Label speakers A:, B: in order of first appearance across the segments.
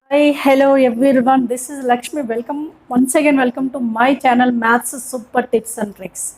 A: Hi, hello everyone. This is Lakshmi. Welcome once again. Welcome to my channel Maths Super Tips and Tricks.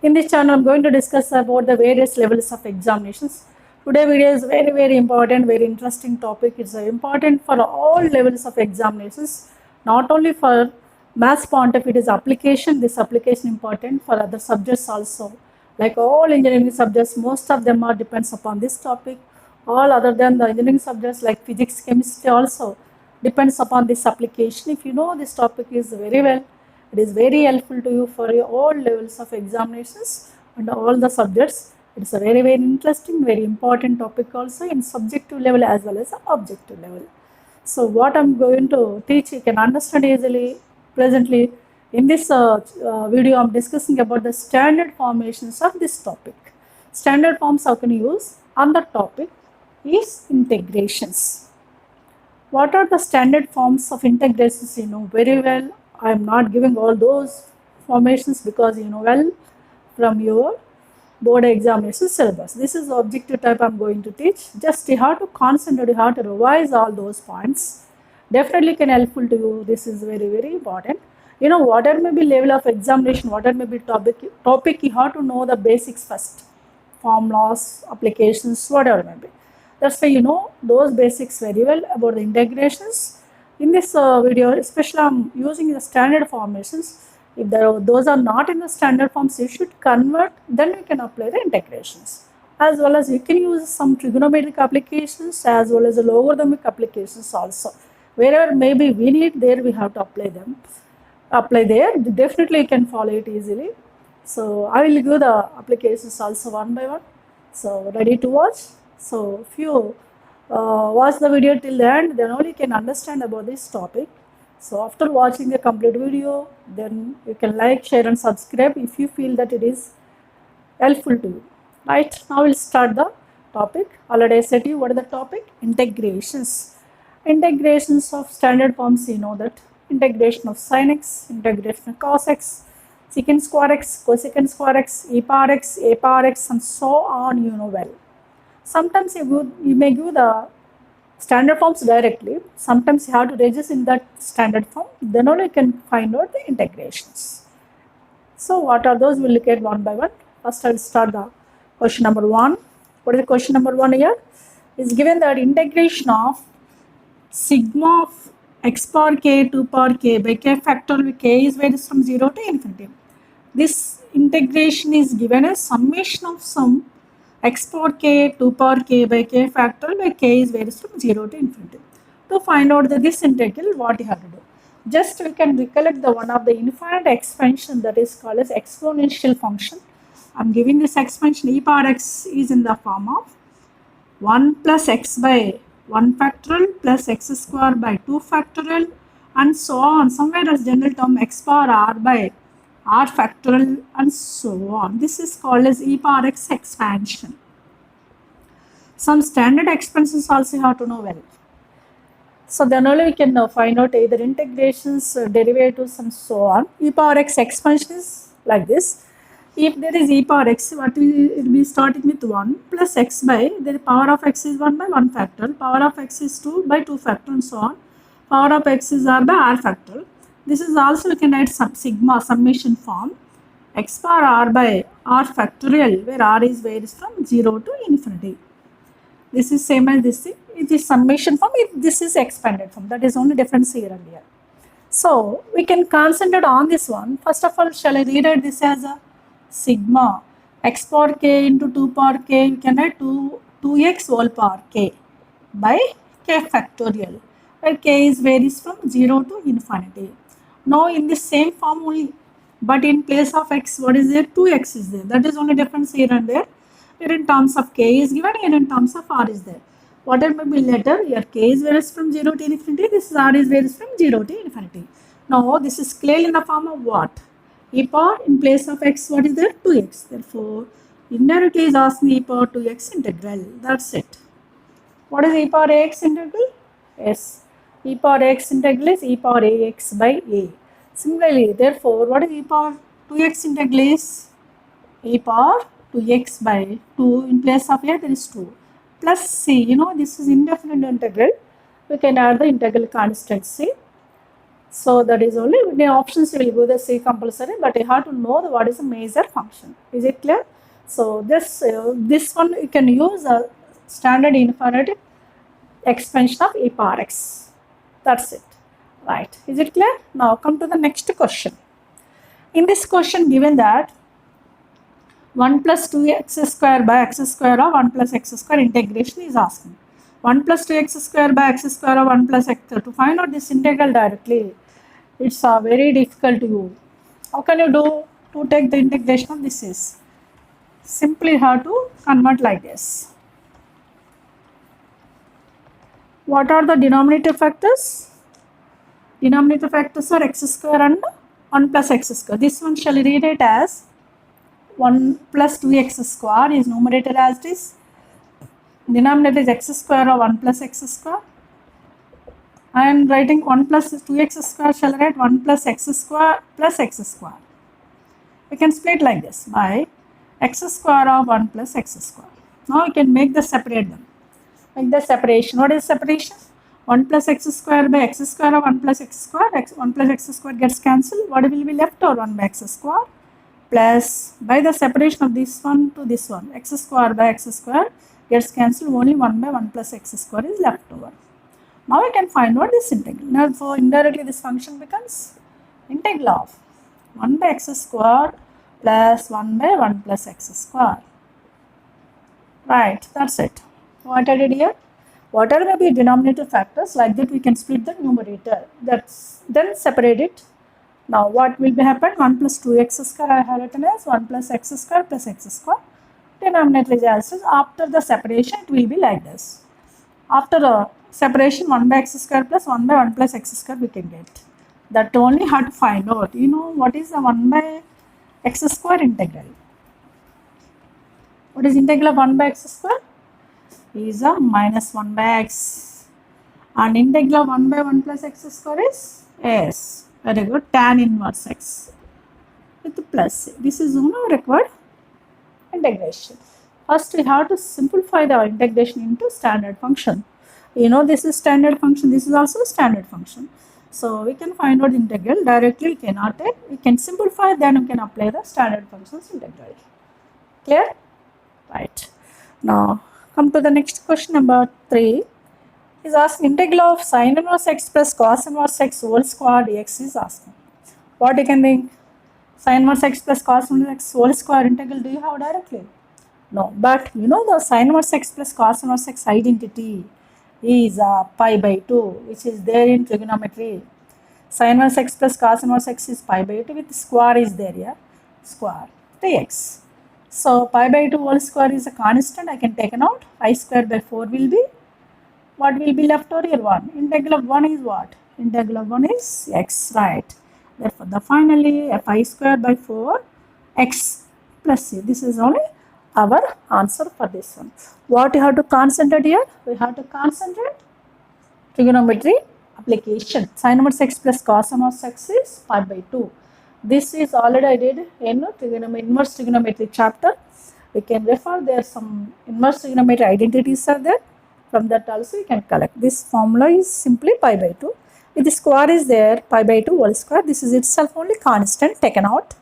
A: In this channel, I'm going to discuss about the various levels of examinations. Today video is very important, very interesting topic. It's important for all levels of examinations, not only for maths point of view. It is application. This application important for other subjects also. Like all engineering subjects, most of them are depends upon this topic. All other than the engineering subjects like physics, chemistry also depends upon this application. If you know this topic is very well, it is very helpful to you for your all levels of examinations and all the subjects. It's a very interesting, very important topic also in subjective level as well as objective level. So what I'm going to teach you can understand easily. Presently in this video I'm discussing about the standard formations of this topic. Standard forms how can you use on the topic is integrations. What are the standard forms of integrations? You know very well. I am not giving all those formations because you know well from your board examination syllabus. This is the objective type I'm going to teach. Just you have to concentrate, you have to revise all those points. Definitely can helpful to you. This is very important. You know, whatever may be level of examination, whatever may be topic you have to know the basics first. Formulas, applications, whatever may be. That's why you know those basics very well about the integrations. In this video, especially I'm using the standard formations. If those are not in the standard forms, you should convert, then you can apply the integrations. As well as you can use some trigonometric applications as well as the logarithmic applications also. Wherever maybe we need there, we have to apply them. Apply there, definitely you can follow it easily. So I will give the applications also one by one. So ready to watch? So if you watch the video till the end, then only you can understand about this topic. So after watching the complete video, then you can like, share and subscribe if you feel that it is helpful to you. Right, now we'll start the topic. Already I said to you what is the topic? Integrations. Integrations of standard forms, you know that integration of sin x, integration of cos x, secant square x, cosecant square x, e power x, a power x and so on, you know well. Sometimes you may give the standard forms directly. Sometimes you have to register in that standard form. Then only you can find out the integrations. So what are those? We'll look at one by one. First I'll start the question number 1. What is the question number 1 here? Is given that integration of sigma of x power k 2 power k by k factorial where k is varies from 0 to infinity. This integration is given as summation of some x power k 2 power k by k factorial where k is varies from 0 to infinity. To find out this integral, what you have to do? Just we can recollect the one of the infinite expansion that is called as exponential function. I'm giving this expansion e power x is in the form of 1 plus x by 1 factorial plus x square by 2 factorial and so on. Somewhere as general term x power r by r factorial and so on. This is called as e power x expansion. Some standard expansions also you have to know well. So then only we can find out either integrations, derivatives and so on. E power x expansion is like this. If there is e power x, what will be starting with 1 plus x by, the power of x is 1 by 1 factorial, power of x is 2 by 2 factorial and so on. Power of x is r by r factorial. This is also we can write some sigma summation form x power r by r factorial where r is varies from 0 to infinity. This is same as this thing. It is summation form. This is expanded form. That is only difference here and here. So we can concentrate on this one. First of all, shall I rewrite this as a sigma x power k into 2 power k? You can write 2x whole power k by k factorial, where k is varies from 0 to infinity. Now in the same form only, but in place of x, what is there? 2x is there. That is only difference here and there. Here in terms of k is given, here in terms of r is there. Whatever may be later, here k is varies from 0 to infinity, this is r is varies from 0 to infinity. Now this is clearly in the form of what? E power in place of x, what is there? 2x. Therefore, indirectly is asking e power 2x integral. That's it. What is e power ax integral? Yes. E power x integral is e power ax by a. Similarly, therefore, what is e power 2x integral is? E power 2x by 2 in place of a there is 2 plus c. You know this is indefinite integral. we can add the integral constant c. So that is only the options will go the c compulsory, but you have to know what is a major function. Is it clear? So this one you can use a standard infinite expansion of e power x. That's it. Right. Is it clear? Now come to the next question. In this question given that 1 plus 2x square by x square of 1 plus x square integration is asking. 1 plus 2x square by x square of 1 plus x. To find out this integral directly, it's very difficult to do. How can you do to take the integration of this is? Simply have to convert like this. What are the denominator factors? Denominator factors are x square and 1 plus x square. This one shall read it as 1 plus 2x square is numerator as it is. Denominator is x square of 1 plus x square. I am writing 1 plus 2x square shall write 1 plus x square plus x square. We can split like this by x square of 1 plus x square. Now we can make the separate them. Make the separation. What is separation? 1 plus x square by x square of 1 plus x square. 1 plus x square gets cancelled. What will be left over? 1 by x square plus by the separation of this one to this one. X square by x square gets cancelled. Only 1 by 1 plus x square is left over. Now we can find out this integral. Now so indirectly this function becomes integral of 1 by x square plus 1 by 1 plus x square. Right, that's it. What I did here? Whatever may be denominator factors, like that we can split the numerator. Then separate it. Now what will be happen? 1 plus 2x square I have written as 1 plus x square plus x square. Denominator is as after the separation it will be like this. After the separation 1 by x square plus 1 by 1 plus x square we can get. That only have to find out. You know what is the 1 by x square integral? What is integral of 1 by x square? Is a minus 1 by x. And integral of 1 by 1 plus x square is s. Very good. Tan inverse x with plus c. This is only required integration. First we have to simplify the integration into standard function. You know this is standard function, this is also standard function. So we can find out the integral directly, we cannot take, we can simplify, then we can apply the standard functions integral. Clear? Right. Now come to the next question, number 3. Is asking integral of sin inverse x plus cos inverse x whole square dx is asking. What you can think? Sin inverse x plus cos inverse x whole square integral do you have directly? No, but you know the sin inverse x plus cos inverse x identity is pi by 2, which is there in trigonometry. Sin inverse x plus cos inverse x is pi by 2 with square is there, yeah, square dx. So pi by 2 whole square is a constant, I can take it out. I square by 4 will be, what will be left over here? 1. Integral of 1 is what? Integral of 1 is x, right? Therefore, the finally pi square by 4 x plus c. This is only our answer for this one. What you have to concentrate here? We have to concentrate trigonometry application. Sin inverse x plus cos inverse x is pi by 2. This is already I did in inverse trigonometry chapter. We can refer there, some inverse trigonometry identities are there. From that also you can collect. This formula is simply pi by 2. If the square is there, pi by 2 whole square, this is itself only constant taken out.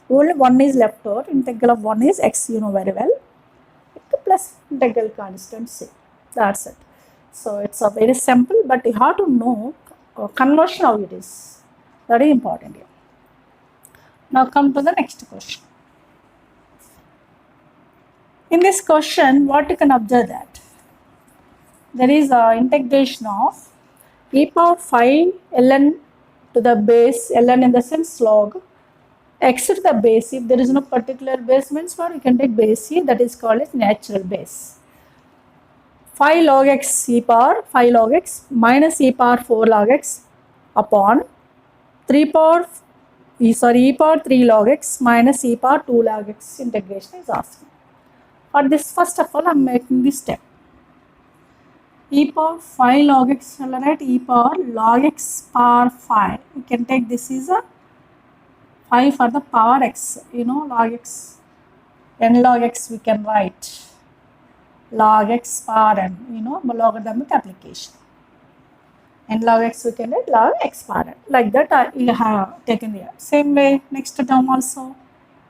A: Only 1 is left over. Integral of 1 is x, you know very well. Plus integral constant c. That's it. So it's a very simple, but you have to know conversion how it is. That is important here. Now come to the next question. In this question, what you can observe that there is a integration of e power 5 ln to the base, ln in the sense log, x to the base. If there is no particular base means what, you can take base c, that is called as natural base. 5 log x e power 5 log x minus e power 4 log x upon 3 power e power 3 log x minus e power 2 log x integration is asking. For this, first of all, I am making this step. E power 5 log x, shall I write e power log x power 5. You can take this is a 5 for the power x, you know, log x, n log x we can write log x power n, you know, logarithmic application. n log x we can write log x power n. Like that we have taken here. Same way, next term also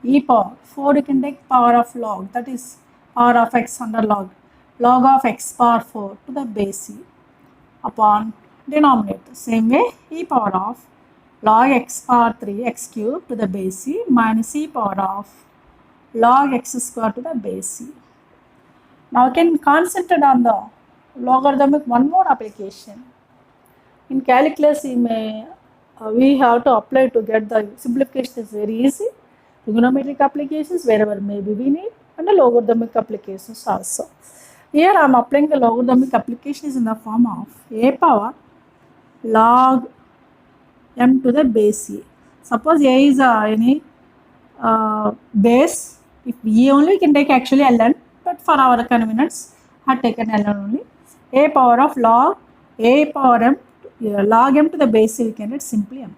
A: e power 4 you can take power of log, that is power of x under log of x power 4 to the base e upon denominator. Same way e power of log x power 3 x cube to the base e minus e power of log x square to the base e. Now we can concentrate on the logarithmic one more application. In calculus we have to apply to get the simplification is very easy. Trigonometric applications wherever maybe we need, and the logarithmic applications also. Here I am applying the logarithmic application is in the form of a power log m to the base e. Suppose a is any base, if e only we can take actually ln, but for our convenience I have taken ln only. A power of log a power m log m to the base e we can write simply m.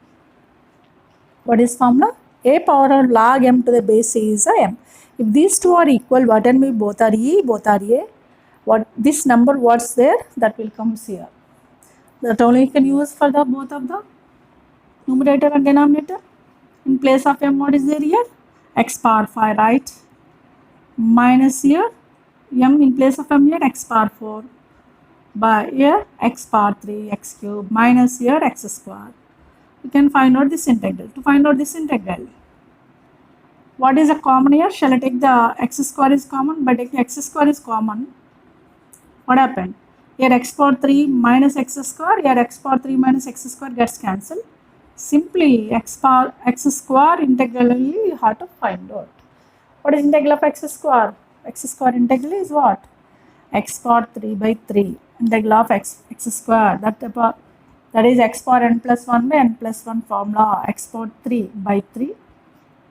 A: What is formula? A power of log m to the base e is a m. If these two are equal, what and we both are e, both are a, what this number what's there that will comes here. That only you can use for the both of the numerator and denominator. In place of m what is there here? X power 5, right? Minus here m in place of m here x power 4 by here x power 3 x cube minus here x square. You can find out this integral. To find out this integral, what is a common here? Shall I take the x square is common? By taking x square is common, what happened? Here x power 3 minus x square, here x power 3 minus x square gets cancelled. Simply x square integrally you have to find out. What is integral of x square? X square integral is what? X power 3 by 3 integral of x square, that is x power n plus 1 by n plus 1 formula, x power 3 by 3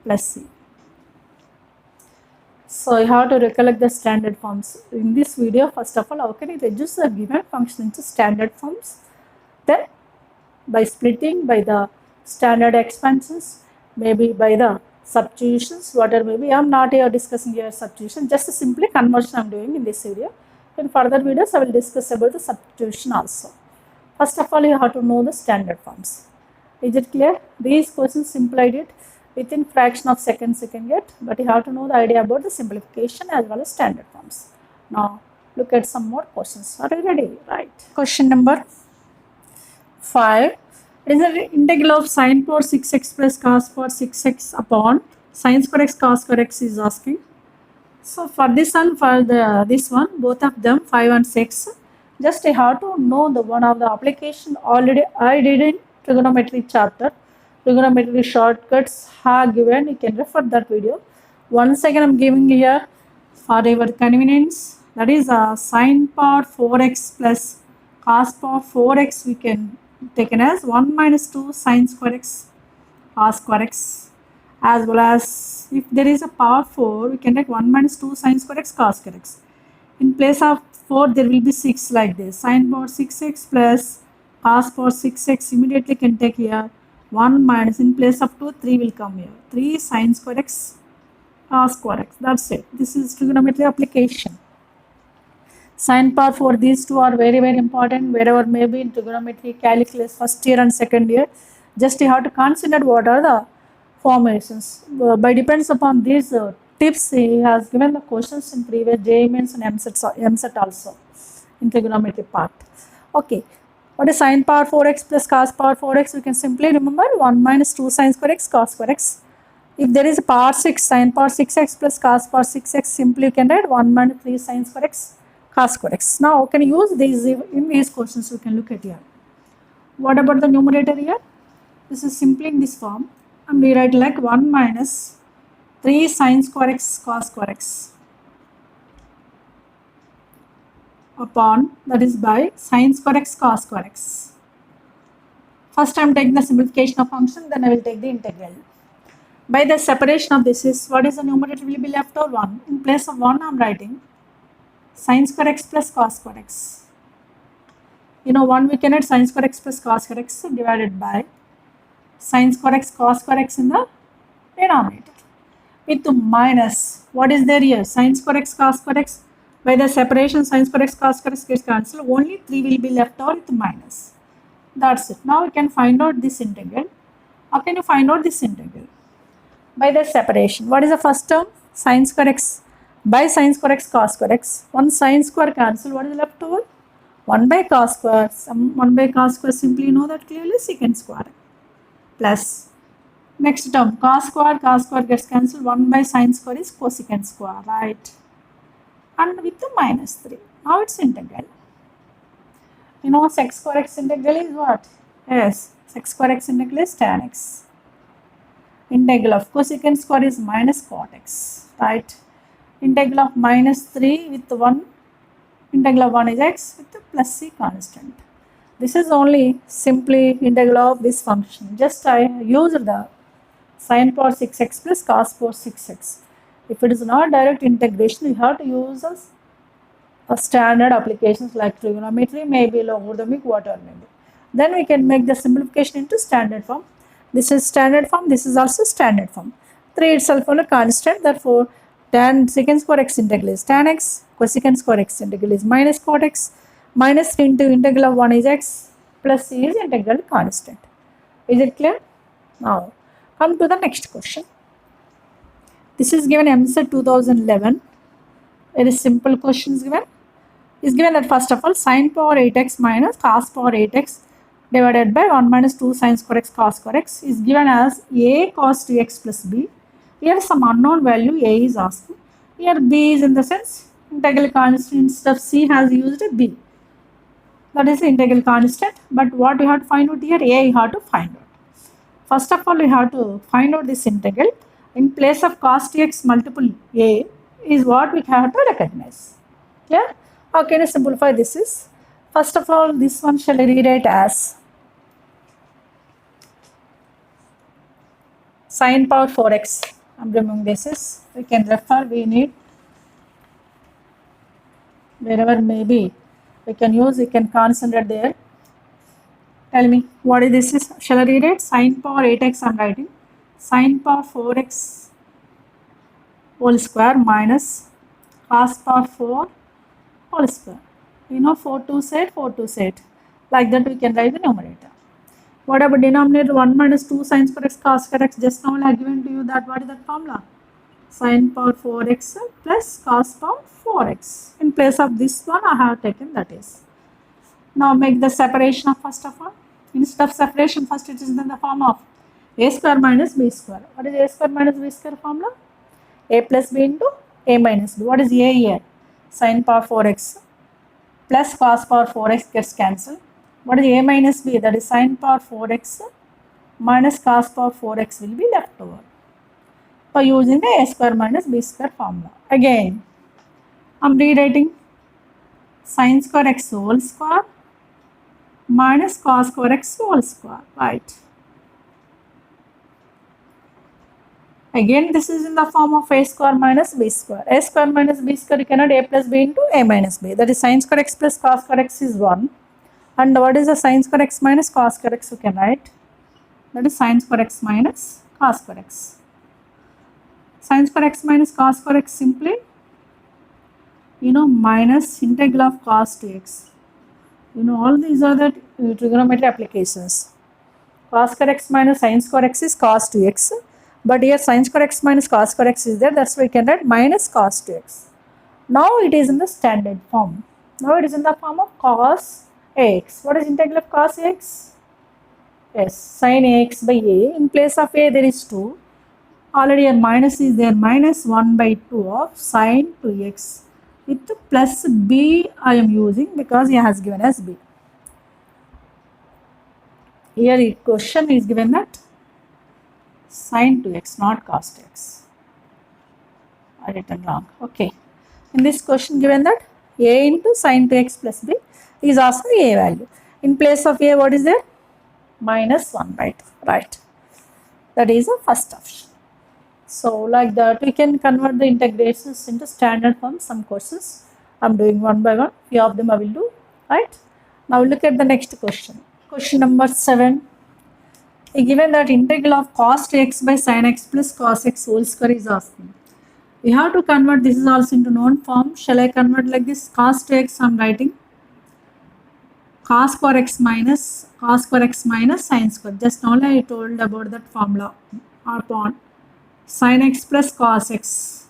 A: plus c. So you have to recollect the standard forms. In this video, first of all, how can you reduce the given function into standard forms? Then by splitting, by the standard expansions, maybe by the substitutions, whatever maybe. I am not here discussing here substitution, just simply conversion I am doing in this video. In further videos I will discuss about the substitution also. First of all, you have to know the standard forms. Is it clear? These questions simple I did within fraction of seconds you can get, but you have to know the idea about the simplification as well as standard forms. Now look at some more questions. Are you ready? Right. Question number 5. Is the integral of sin power 6x plus cos power 6x upon sin square x cos square x is asking. So for this one, for this one, both of them 5 and 6, just I have to know the one of the application already I did in trigonometry chapter. Trigonometry shortcuts have given, you can refer that video. Once again I am giving here for your convenience, that is sin power 4x plus cos power 4x we can taken as 1 minus 2 sin square x cos square x, as well as if there is a power 4 we can take 1 minus 2 sin square x cos square x. In place of 4 there will be 6 like this, sin power 6x plus cos power 6x, immediately can take here 1 minus, in place of 2 3 will come here, 3 sin square x cos square x, that's it. This is trigonometry application. Sin power 4, these two are very important wherever maybe in trigonometry, calculus, first year and second year. Just you have to consider what are the formations. By depends upon these tips, he has given the questions in previous JEE Mains and MSET also in trigonometry part. Okay, what is sin power 4x plus cos power 4x? We can simply remember 1 minus 2 sin square x cos square x. If there is a power 6, sin power 6x plus cos power 6x, simply you can write 1 minus 3 sin square x cos square x. Now can you use these in these questions? You can look at here. What about the numerator here? This is simply in this form, and we write like 1 minus 3 sin square x cos square x upon, that is by sin square x cos square x. First I am taking the simplification of function, then I will take the integral. By the separation of this is, what is the numerator will be left over 1. In place of 1 I am writing sin square x plus cos square x. You know 1 we can add sin square x plus cos square x divided by sin square x cos square x in the denominator, with minus, what is there here, sin square x cos square x. By the separation sin square x cos square x gets cancelled, only 3 will be left out with minus. That's it. Now we can find out this integral. How can you find out this integral? By the separation. What is the first term? Sin square x by sin square x cos square x. One sin square cancel. What is left over? 1 by cos square. 1 by cos square, simply know that clearly, secant square. Plus next term cos square gets cancelled. 1 by sin square is cosecant square, right? And with the minus 3. Now it's integral. You know sec square x integral is what? Yes, sec square x integral is tan x. Integral of cosecant square is minus cot x, right? Integral of minus 3 with 1. Integral of 1 is x with the plus c constant. This is only simply integral of this function. Just I used the sin power 6x plus cos power 6x. If it is not direct integration, you have to use a standard applications like trigonometry, maybe logarithmic, whatever maybe. Then we can make the simplification into standard form. This is standard form, this is also standard form. 3 itself only constant, therefore tan secant square x integral is tan x, cosecant square x integral is minus cot x, minus 3 into integral of 1 is x, plus c is integral constant. Is it clear? Now come to the next question. This is given EAMCET 2011. Very simple question is given. Is given that first of all sin power 8x minus cos power 8x divided by 1 minus 2 sin square x cos square x is given as a cos 2x plus b. Here some unknown value a is asked. Here b is in the sense integral constant. Instead of c has used a b. That is the integral constant. But what we have to find out here? A you have to find out. First of all, we have to find out this integral. In place of cos 2x multiple a is what we have to recognize. Yeah? How can you simplify this is? First of all, this one shall rewrite as sin power 4x. I am removing this is. We can refer, we need wherever maybe we can use, we can concentrate there. Tell me what is this is. Shall I read it? Sin power 8x I am writing. Sin power 4x whole square minus cos power 4 whole square. You know 4 2 set, 4 2 set. Like that we can write the numerator. What about denominator? 1 minus 2 sin square x cos square x. Just now I have given to you that. What is that formula? Sin power 4x plus cos power 4x. In place of this one I have taken that is. Now make the separation of first of all. Instead of separation, first it is in the form of a square minus b square. What is a square minus b square formula? A plus b into a minus b. What is a here? Sin power 4x plus cos power 4x gets cancelled. What is a minus b? That is sin power 4x minus cos power 4x will be left over. For using the a square minus b square formula. Again, I am rewriting sin square x whole square minus cos square x whole square, right? Again, this is in the form of a square minus b square. A square minus b square, you cannot a plus b into a minus b. That is sin square x plus cos square x is 1. And what is the sin square x minus cos square x you can write? That is sin square x minus cos square x. Sin square x minus cos square x simply, you know, minus integral of cos 2x. You know, all these are the trigonometry applications. Cos square x minus sin square x is cos 2x. But here sin square x minus cos square x is there. That's why we can write minus cos 2x. Now it is in the standard form. Now it is in the form of cos ax. What is integral of cos ax? Yes, sin ax by a. In place of a there is 2. Already a minus is there. Minus 1 by 2 of sin 2x. With plus b I am using because he has given us b. Here the question is given that sin 2x, not cos 2x. I written wrong. Okay. In this question given that a into sin 2x plus b is also a value. In place of a, what is there? Minus 1 by 2. Right. That is the first option. So like that we can convert the integrations into standard form. Some courses I am doing one by one. Few of them I will do. Right. Now look at the next question. Question number 7. Given that integral of cos 2x by sin x plus cos x whole square is asking. We have to convert this is also into known form. Shall I convert like this? Cos 2x I am writing. cos square x minus sin square. Just only I told about that formula upon sin x plus cos x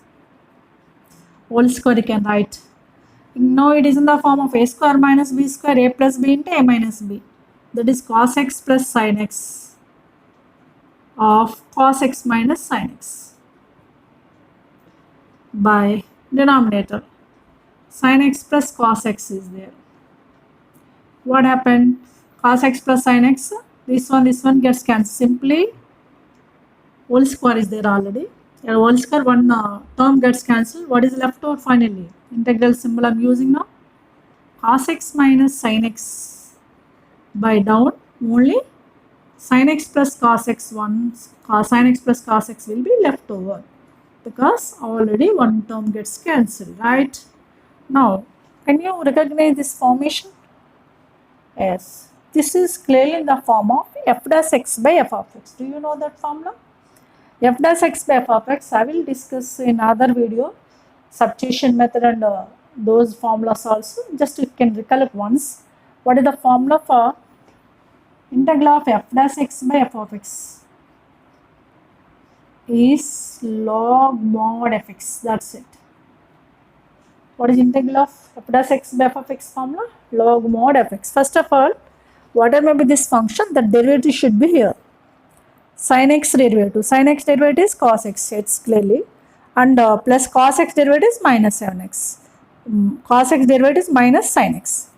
A: whole square you can write. Now it is in the form of a square minus b square, a plus b into a minus b. That is cos x plus sin x of cos x minus sin x by denominator. Sin x plus cos x is there. What happened? Cos x plus sin x, this one gets cancelled. Simply whole square is there already. A whole square, one term gets cancelled. What is left over finally? Integral symbol I'm using now. Cos x minus sin x by down, only sin x plus cos x sin x plus cos x will be left over because already one term gets cancelled, right? Now, can you recognize this formation? Yes, this is clearly in the form of f dash x by f of x. Do you know that formula? F dash x by f of x I will discuss in other video, substitution method and those formulas also. Just you can recollect once. What is the formula for integral of f dash x by f of x? Is log mod fx. That's it. What is integral of f dash x by f of x formula? Log mod fx. First of all, whatever may be this function, the derivative should be here. Sin x derivative. Sin x derivative is cos x, it's clearly, and plus cos x derivative is minus 7x. Cos x derivative is minus sin x.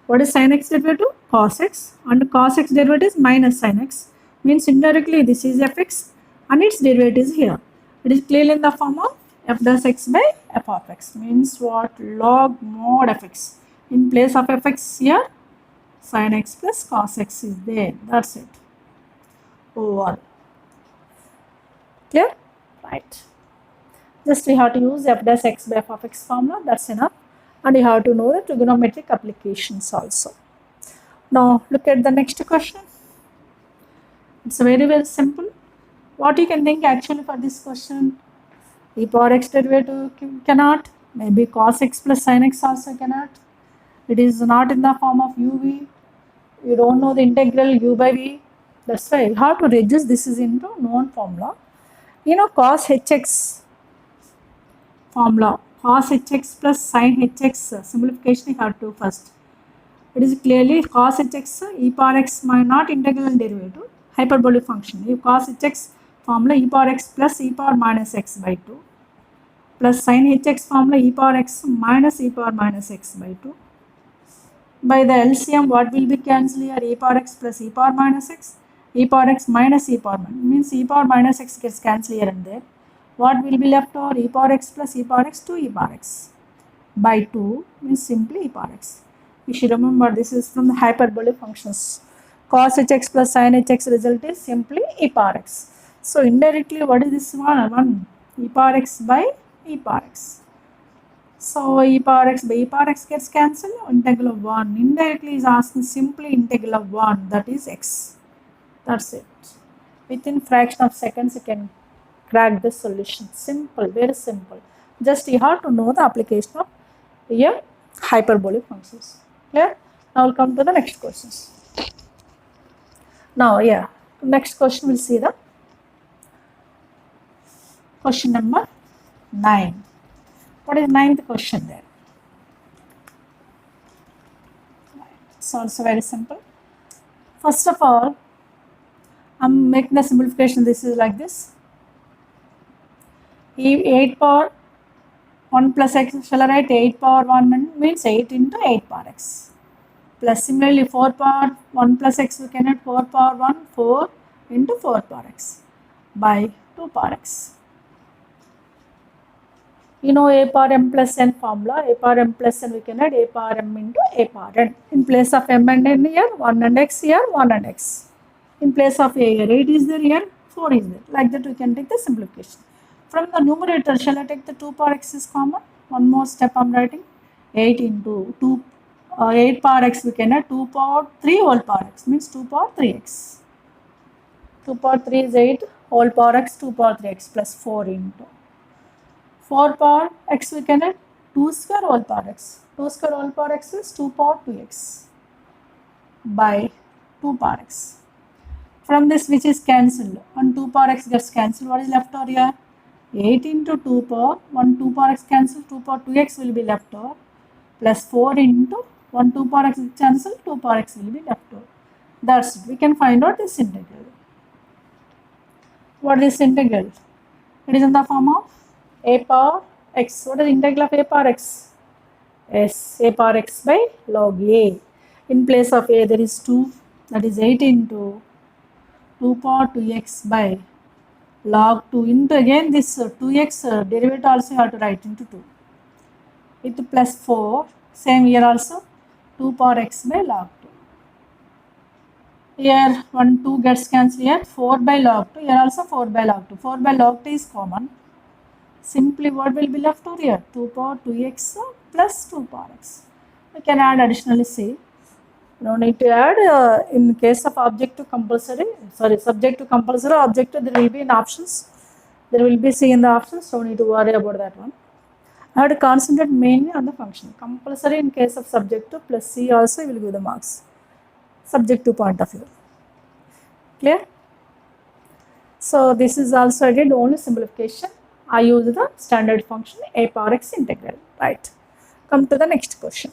A: What is sin x derivative? Cos x, and cos x derivative is minus sin x. Means indirectly this is fx and its derivative is here. It is clearly in the form of f dash x by f of x. Means what? Log mod fx. In place of fx here, sin x plus cos x is there. That's it. Over. Clear? Right. Just we have to use f dash x by f of x formula. That's enough. And you have to know the trigonometric applications also. Now look at the next question. It's very simple. What you can think actually for this question? E power x derivative cannot. Maybe cos x plus sin x also cannot. It is not in the form of uv. You don't know the integral u by v. That's why you have to reduce this is into known formula. You know cos hx formula. Cos hx plus sin hx simplification you have to first. It is clearly cos hx e power x not integral and derivative, hyperbolic function. If cos hx formula e power x plus e power minus x by 2 plus sin hx formula e power x minus e power minus x by 2. By the LCM, what will be cancelled here? E power x plus e power minus x, e power x minus e power minus, means e power minus x gets cancelled here and there. What will be left over? E power x plus e power x to e power x by 2 means simply e power x. You should remember this is from the hyperbolic functions. Cos hx plus sin hx result is simply e power x. So indirectly what is this one? E power x by e power x. So e power x by e power x gets cancelled. Integral of 1 indirectly is asking simply integral of 1, that is x. That's it. Within fraction of seconds you can crack the solution. Simple, very simple. Just you have to know the application of here hyperbolic functions. Clear? Now we'll come to the next questions. Now next question we'll see the question number 9. What is 9th question there? It's also very simple. First of all, I'm making the simplification. This is like this. 8 power 1 plus x, shall I write 8 power 1 means 8 into 8 power x. Plus similarly 4 power 1 plus x, we can add 4 power 1, 4 into 4 power x by 2 power x. You know a power m plus n formula. A power m plus n, we can add a power m into a power n. In place of m and n here, 1 and x here, 1 and x. In place of a here, 8 is there here, 4 is there. Like that we can take the simplification. From the numerator, shall I take the 2 power x is common? One more step I'm writing. 8 into 8 power x, we can add 2 power 3 whole power x, means 2 power 3x. 2 power 3 is 8, whole power x, 2 power 3x plus 4 into 4 power x, we can add 2 square whole power x. 2 square whole power x is 2 power 2x. by 2 power x. From this, which is cancelled, 1 2 power x gets cancelled. What is left over here? 8 into 2 power 1 2 power x cancelled, 2 power 2x will be left over, plus 4 into 1 2 power x cancelled, 2 power x will be left over. That's it. We can find out this integral. What is this integral? It is in the form of a power x. What is the integral of a power x? Yes, a power x by log a. In place of a, there is 2, that is 8 into 2 power 2x by log 2 into again this 2x derivative also you have to write into 2. With plus 4, same here also 2 power x by log 2. Here 1 2 gets cancelled here, 4 by log 2, here also 4 by log 2. 4 by log 2 is common. Simply what will be left over here? 2 power 2x plus 2 power x. We can add additionally c. No need to add in case of subject to compulsory, object to there will be in options. There will be c in the options, no need to worry about that one. I have to concentrate mainly on the function. Compulsory in case of subject to plus c also will give the marks. Subject to point of view. Clear? So this is also I did only simplification. I use the standard function a power x integral. Right. Come to the next question.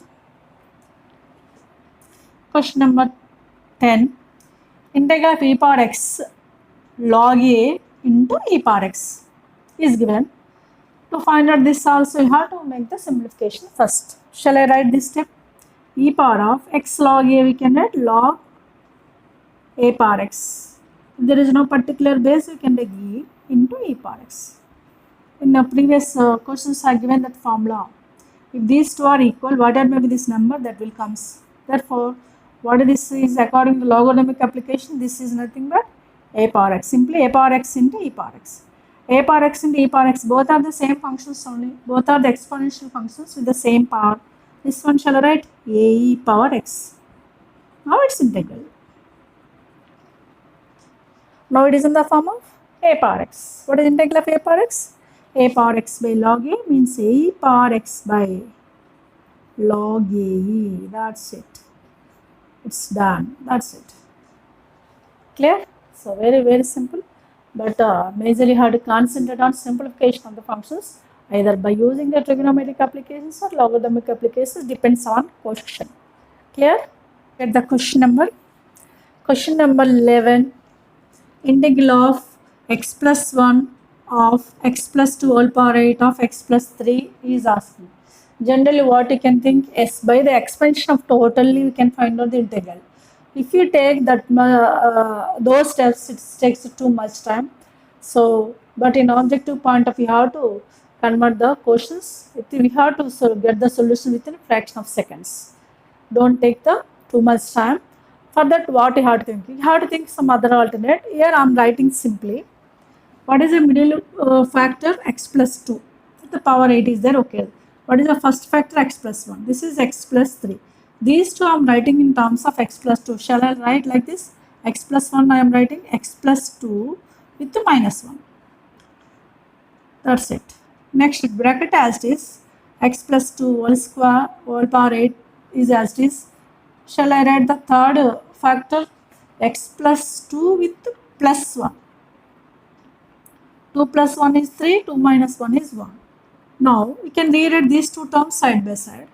A: Question number 10. Integral of e power x log a into e power x is given. To find out this also, you have to make the simplification first. Shall I write this step? E power of x log a, we can write log a power x. If there is no particular base, we can take e into e power x. In the previous questions, I have given that formula. If these two are equal, whatever may be this number, that will comes. Therefore, what this is according to logarithmic application, this is nothing but a power x. Simply a power x into e power x. A power x into e power x, both are the same functions only. Both are the exponential functions with the same power. This one shall I write a e power x. Now it's integral. Now it is in the form of a power x. What is integral of a power x? A power x by log a means a power x by log a. That's it. It's done. That's it. Clear? So very simple. But majorly have to concentrate on simplification of the functions either by using the trigonometric applications or logarithmic applications, depends on question. Clear? Get the question number. Question number 11. Integral of x plus 1 of x plus 2 whole power 8 of x plus 3 is asking. Generally what you can think is by the expansion of totally we can find out the integral. If you take that those steps, it takes too much time. So, but in objective point of view, you have to convert the questions. We have to get the solution within a fraction of seconds. Don't take the too much time. For that, what you have to think? You have to think some other alternate. Here I am writing simply. What is the middle factor? X plus 2. The power 8 is there. Okay. What is the first factor? X plus 1. This is x plus 3. These two I am writing in terms of x plus 2. Shall I write like this? X plus 1 I am writing x plus 2 with the minus 1. That's it. Next bracket as it is. X plus 2 whole square whole power 8 is as it is. Shall I write the third factor? X plus 2 with plus 1. 2 plus 1 is 3. 2 minus 1 is 1. Now we can rewrite these two terms side by side.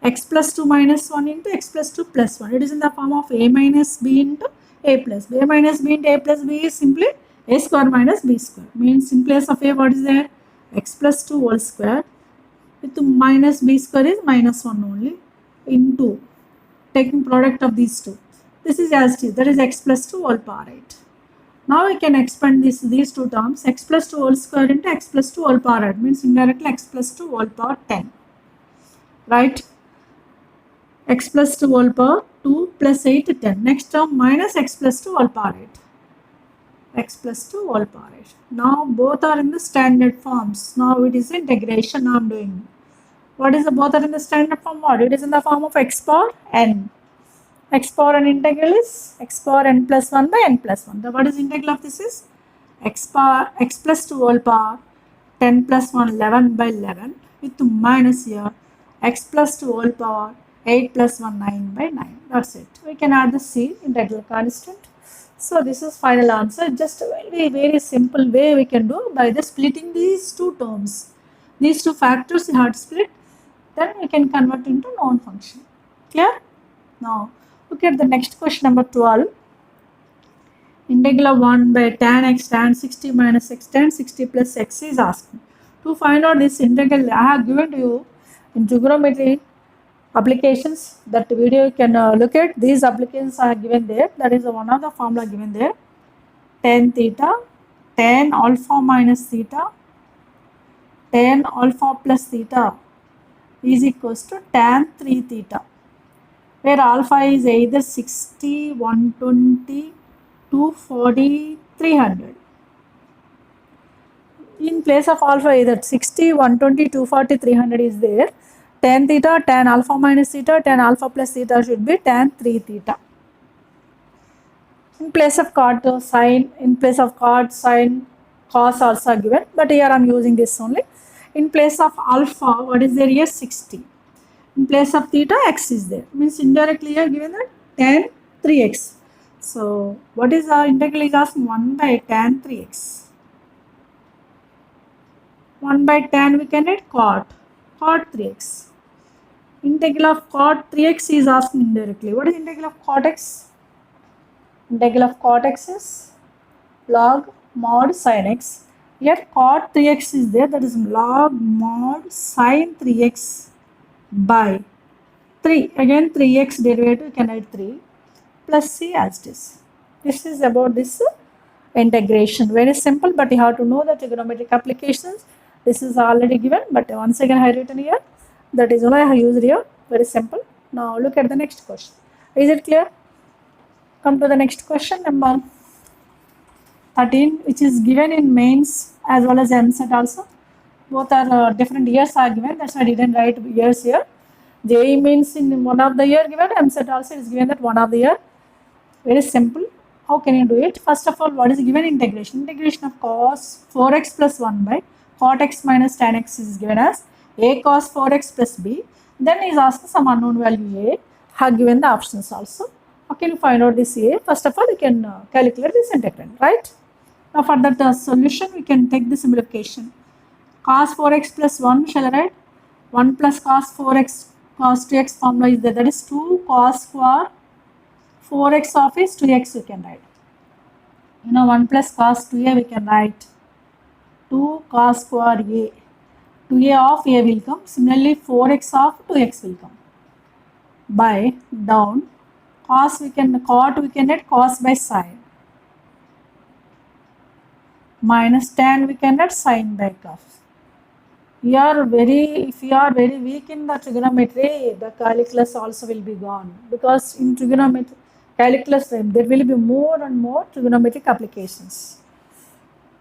A: X plus 2 minus 1 into x plus 2 plus 1. It is in the form of a minus b into a plus b. A minus b into a plus b is simply a square minus b square. Means in place of a, what is there? X plus 2 whole square with minus b square is minus 1 only into taking product of these two. This is as it is. That is x plus 2 whole power 8. Now we can expand these two terms. X plus 2 whole square into x plus 2 whole power 8 means indirectly x plus 2 whole power 10. Right? X plus 2 whole power 2 plus 8 10. Next term minus x plus 2 whole power 8. X plus 2 whole power 8. Now both are in the standard forms. Now it is integration I am doing. What is the both are in the standard form? What? It is in the form of x power n. X power n integral is x power n plus 1 by n plus 1. The what is integral of this is x plus 2 whole power 10 plus 1 11 by 11 with minus here x plus 2 whole power 8 plus 1, 9 by 9. That's it. We can add the C, integral constant. So this is final answer. Just a very simple way we can do by the splitting these two terms. These two factors you have to split. Then we can convert into known function. Clear? Now look at the next question number 12. Integral of 1 by tan x tan 60 minus x tan 60 plus x is asking. To find out this integral, I have given to you in trigonometry applications. That video you can look at. These applications are given there. That is one of the formula given there. Tan theta, tan alpha minus theta, tan alpha plus theta is equals to tan 3 theta, where alpha is either 60, 120, 240, 300. In place of alpha, either 60, 120, 240, 300 is there. Tan theta, tan alpha minus theta, tan alpha plus theta should be tan 3 theta. In place of cot, sine, in place of cot, sine, cos also given, but here I am using this only. In place of alpha, what is there here? 60. In place of theta, x is there. Means indirectly here given that tan 3x. So what is our integral is asking? 1 by tan 3x. 1 by tan we can write cot 3x. Integral of cot 3x is asking indirectly. What is integral of cot x? Integral of cot x is log mod sin x. Here cot 3x is there, that is log mod sin 3x by 3. Again 3x derivative you can write 3 plus c as it is. This is about this integration. Very simple, but you have to know the trigonometric applications. This is already given, but once again I have written here. That is all I have used here. Very simple. Now look at the next question. Is it clear? Come to the next question, number 13, which is given in mains as well as MSET also. Both are different years are given. That's why I didn't write years here. JEE means in one of the year given. MSET also is given that one of the year. Very simple. How can you do it? First of all, what is given? Integration. Integration of cos 4x plus 1 by cot x minus tan x is given as a cos 4x plus b. Then is asked some unknown value a. Have given the options also. How can you find out this a? First of all, you can calculate this integral, right? Now for that solution, we can take the simplification. Cos 4x plus 1 shall I write? 1 plus cos 4x cos 2x formula is there. That is 2 cos square 4x of is 2x we can write. 1 plus cos 2a we can write 2 cos square a. 2a of a will come. Similarly 4x of 2x will come. By down cot we can write cos by sine. Minus tan we can write sine by cos. If you are very weak in the trigonometry, the calculus also will be gone, because in trigonometry calculus there will be more and more trigonometric applications.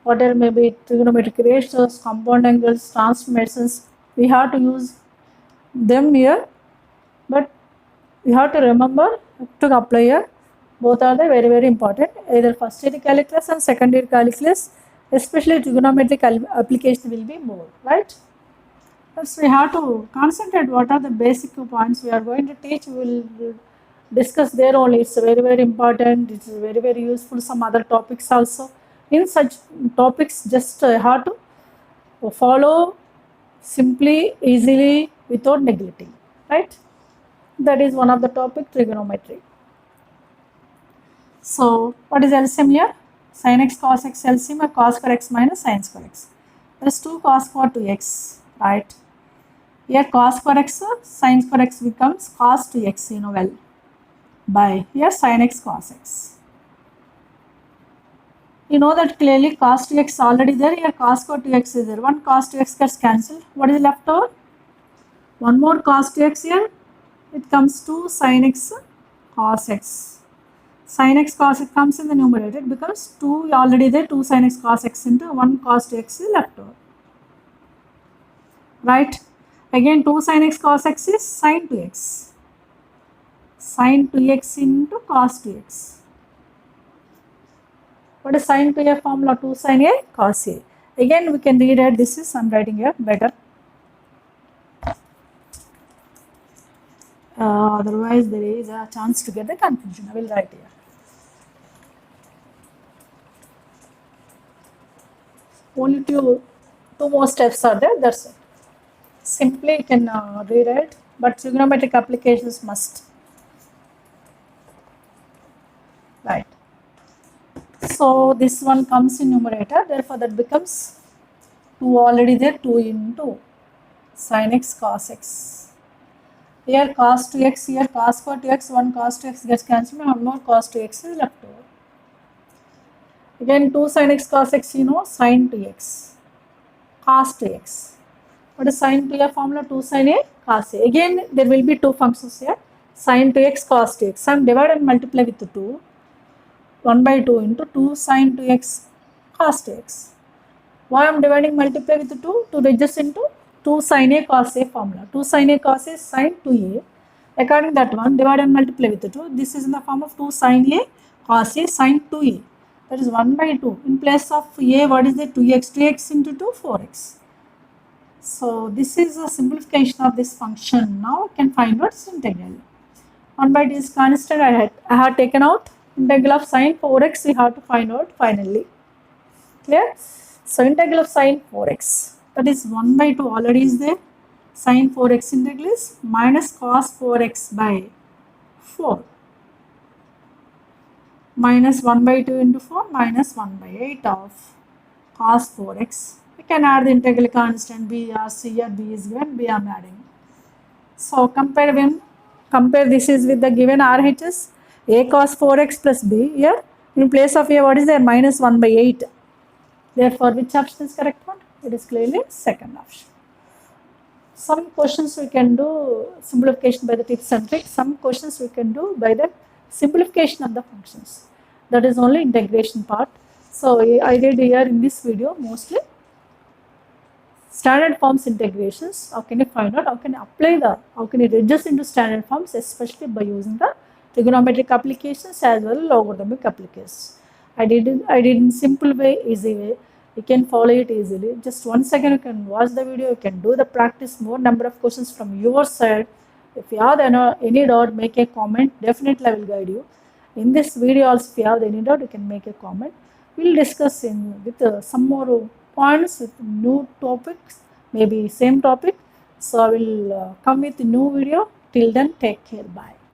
A: Whatever may be trigonometric ratios, compound angles, transformations, we have to use them here, but you have to remember to apply here. Both are the very important, either first year calculus and second year calculus, especially trigonometric application will be more, right? So we have to concentrate what are the basic points we are going to teach. We will discuss there only. It's very important. It's very useful. Some other topics also. In such topics, just have to follow simply, easily, without neglecting, right? That is one of the topic, trigonometry. So what is LCM here? Sin x cos x LCM or cos square x minus sin square x. That is 2 cos square 2x, right? Here cos square x, sin square x becomes cos 2x, well, by here sin x cos x. You know that clearly cos 2x already there, here cos square 2x is there. 1 cos 2x gets cancelled. What is left over? One more cos 2x here. It comes to sin x cos x. Sin x cos x comes in the numerator. It becomes 2 already there, 2 sin x cos x into 1 cos 2x is left over. Right? Again 2 sin x cos x is sin 2x. Sin 2x into cos 2x. What is sin 2a formula? 2 sin a cos a. Again we can read it. This is, I am writing here better. Otherwise there is a chance to get the confusion. I will write here. Only two more steps are there, that's it. Simply you can rewrite, but trigonometric applications must. Right. So this one comes in numerator, therefore that becomes 2 already there, 2 into sin x cos x. Here cos 2x, here cos 4x, 1 cos 2x gets cancelled, 1 more cos 2x is left over. Again 2 sin x cos x, you know, sin 2x, cos 2x. What is sin 2a formula? 2 sin a cos a. Again there will be two functions here, sin 2x cos 2x. So I am divide and multiply with 2. 1 by 2 into 2 sin 2x cos 2x. Why I am dividing multiply with 2? To reduce into 2 sin a cos a formula. 2 sin a cos a is sin 2a. According that one, divide and multiply with 2. This is in the form of 2 sin a cos a sin 2a. That is 1 by 2. In place of a, what is the 2x? 2x into 2, 4x. So this is a simplification of this function. Now we can find what is integral. 1 by 2 is constant. I had taken out integral of sin 4x. We have to find out finally. Clear? So integral of sin 4x, that is 1 by 2 already is there. Sin 4x integral is minus cos 4x by 4. Minus 1 by 2 into 4 minus 1 by 8 of cos 4x. We can add the integral constant b or c or b is given, b I am adding. So compare this is with the given RHS, a cos 4x plus b. Here in place of a, what is there? Minus 1 by 8. Therefore, which option is correct one? It is clearly second option. Some questions we can do simplification by the tips and tricks. Some questions we can do by the simplification of the functions. That is only integration part. So I did here in this video mostly standard forms integrations. How can you find out? How can you apply how can you reduce into standard forms, especially by using the trigonometric applications as well as logarithmic applications. I did in simple way, easy way. You can follow it easily. Just 1 second you can watch the video, you can do the practice, more number of questions from your side. If you have any doubt, make a comment. Definitely I will guide you. In this video also, if you have any doubt, you can make a comment. We will discuss with some more points with new topics, maybe same topic. So I will come with a new video. Till then, take care. Bye.